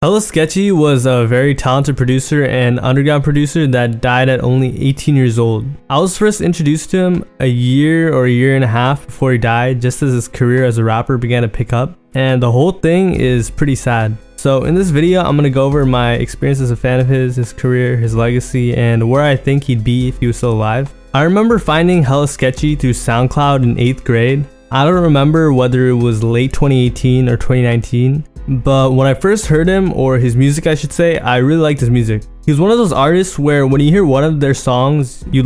Hella Sketchy was a very talented producer and underground producer that died at only 18 years old. I was first introduced to him a year and a half before he died, just as his career as a rapper began to pick up, and the whole thing is pretty sad. So in this video, I'm going to go over my experience as a fan of his career, his legacy, and where I think he'd be if he was still alive. I remember finding Hella Sketchy through SoundCloud in 8th grade. I don't remember whether it was late 2018 or 2019. But when I first heard him, or his music I should say, I really liked his music. He was one of those artists where when you hear one of their songs you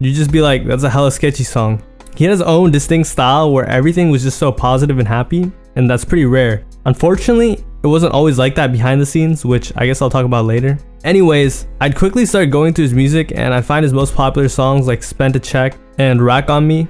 just be like, that's a Hella Sketchy song. He had his own distinct style where everything was just so positive and happy, and that's pretty rare. Unfortunately, it wasn't always like that behind the scenes, which I guess I'll talk about later. Anyways, I'd quickly start going through his music and I find his most popular songs like Spent a Check and Rack on Me.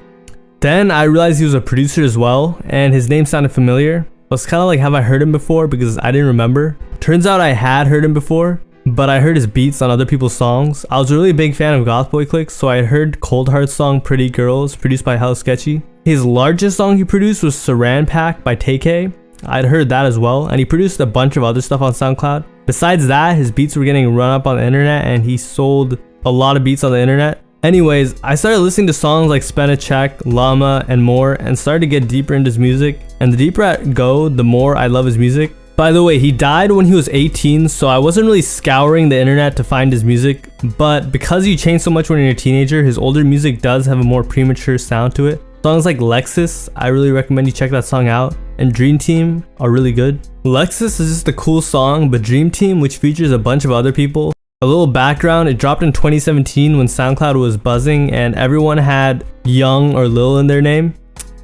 Then I realized he was a producer as well, and his name sounded familiar. I was kind of like, have I heard him before? Because I didn't remember. Turns out I had heard him before, but I heard his beats on other people's songs. I was a really big fan of Goth Boy Clicks, so I had heard Cold Heart's song Pretty Girls, produced by Hella Sketchy. His largest song he produced was Saran Pack by TK. I'd heard that as well, and he produced a bunch of other stuff on SoundCloud. Besides that, his beats were getting run up on the internet, and he sold a lot of beats on the internet. Anyways, I started listening to songs like Spend a Check, Llama, and more, and started to get deeper into his music. And the deeper I go, the more I love his music. By the way, he died when he was 18, so I wasn't really scouring the internet to find his music. But because you change so much when you're a teenager, his older music does have a more premature sound to it. Songs like Lexus, I really recommend you check that song out. And Dream Team are really good. Lexus is just a cool song, but Dream Team, which features a bunch of other people. A little background, it dropped in 2017 when SoundCloud was buzzing and everyone had Young or Lil in their name.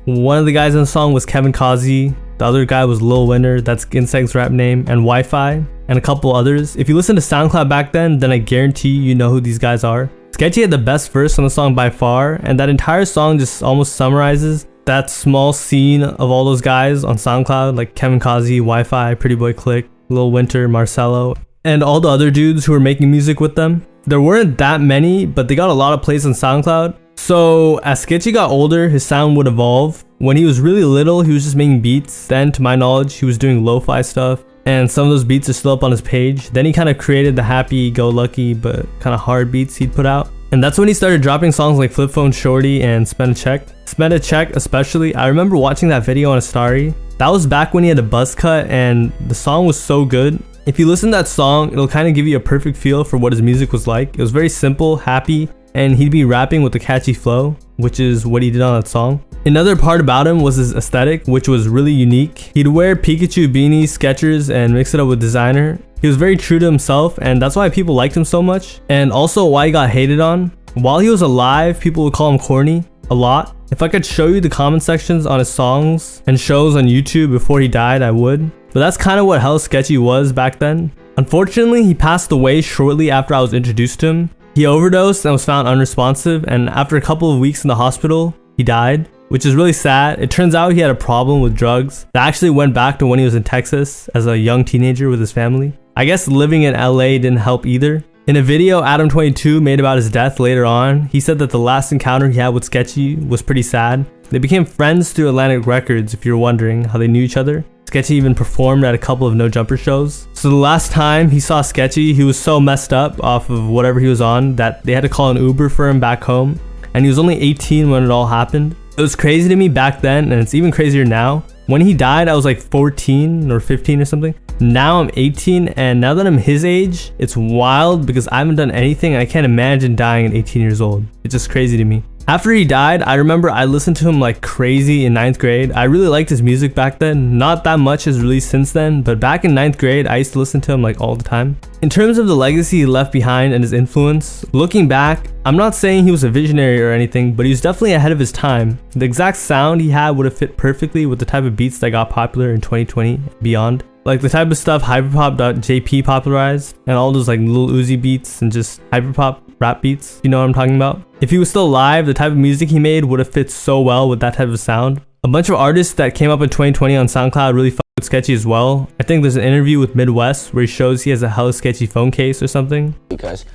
One of the guys in the song was Kevin Kazi, the other guy was Lil Winner, that's Insect's rap name, and Wi-Fi, and a couple others. If you listen to SoundCloud back then I guarantee you know who these guys are. Sketchy had the best verse on the song by far, and that entire song just almost summarizes that small scene of all those guys on SoundCloud, like Kevin Kazi, Wi-Fi, Pretty Boy Click, Lil Winter, Marcello, and all the other dudes who were making music with them. There weren't that many, but they got a lot of plays on SoundCloud. So as Sketchy got older, his sound would evolve. When he was really little, he was just making beats. Then, to my knowledge, he was doing lo-fi stuff, and some of those beats are still up on his page. Then he kind of created the happy-go-lucky but kind of hard beats he'd put out. And that's when he started dropping songs like Flip Phone Shorty and Spend a Check. Spend a Check especially, I remember watching that video on a story. That was back when he had a buzz cut, and the song was so good. If you listen to that song, it'll kind of give you a perfect feel for what his music was like. It was very simple, happy, and he'd be rapping with a catchy flow, which is what he did on that song. Another part about him was his aesthetic, which was really unique. He'd wear Pikachu beanies, Skechers, and mix it up with designer. He was very true to himself, and that's why people liked him so much, and also why he got hated on. While he was alive, people would call him corny a lot. If I could show you the comment sections on his songs and shows on YouTube before he died, I would. But that's kind of what Hella Sketchy was back then. Unfortunately, he passed away shortly after I was introduced to him. He overdosed and was found unresponsive, and after a couple of weeks in the hospital, he died, which is really sad. It turns out he had a problem with drugs that actually went back to when he was in Texas as a young teenager with his family. I guess living in LA didn't help either. In a video Adam22 made about his death later on, he said that the last encounter he had with Sketchy was pretty sad. They became friends through Atlantic Records, if you're wondering how they knew each other. Sketchy even performed at a couple of No Jumper shows. So the last time he saw Sketchy, he was so messed up off of whatever he was on that they had to call an Uber for him back home. And he was only 18 when it all happened. It was crazy to me back then, and it's even crazier now. When he died, I was like 14 or 15 or something. Now I'm 18, and now that I'm his age, it's wild because I haven't done anything. I can't imagine dying at 18 years old. It's just crazy to me. After he died, I remember I listened to him like crazy in 9th grade. I really liked his music back then. Not that much has released since then, but back in 9th grade, I used to listen to him like all the time. In terms of the legacy he left behind and his influence, looking back, I'm not saying he was a visionary or anything, but he was definitely ahead of his time. The exact sound he had would have fit perfectly with the type of beats that got popular in 2020 and beyond. Like the type of stuff hyperpop.jp popularized, and all those like Lil Uzi beats and just hyperpop rap beats, you know what I'm talking about? If he was still alive, the type of music he made would have fit so well with that type of sound. A bunch of artists that came up in 2020 on SoundCloud really fucked with Sketchy as well. I think there's an interview with Midwest where he shows he has a Hella Sketchy phone case or something. Because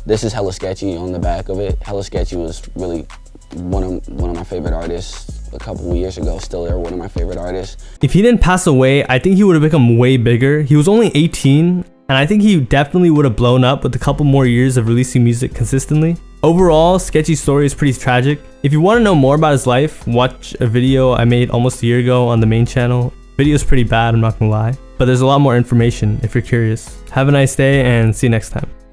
this is Hella Sketchy on the back of it. Hella Sketchy was really one of my favorite artists a couple of years ago. Still, they're one of my favorite artists. If he didn't pass away, I think he would have become way bigger. He was only 18, and I think he definitely would have blown up with a couple more years of releasing music consistently. Overall, Sketchy's story is pretty tragic. If you want to know more about his life, watch a video I made almost a year ago on the main channel. Video's pretty bad, I'm not gonna lie, but there's a lot more information if you're curious. Have a nice day and see you next time.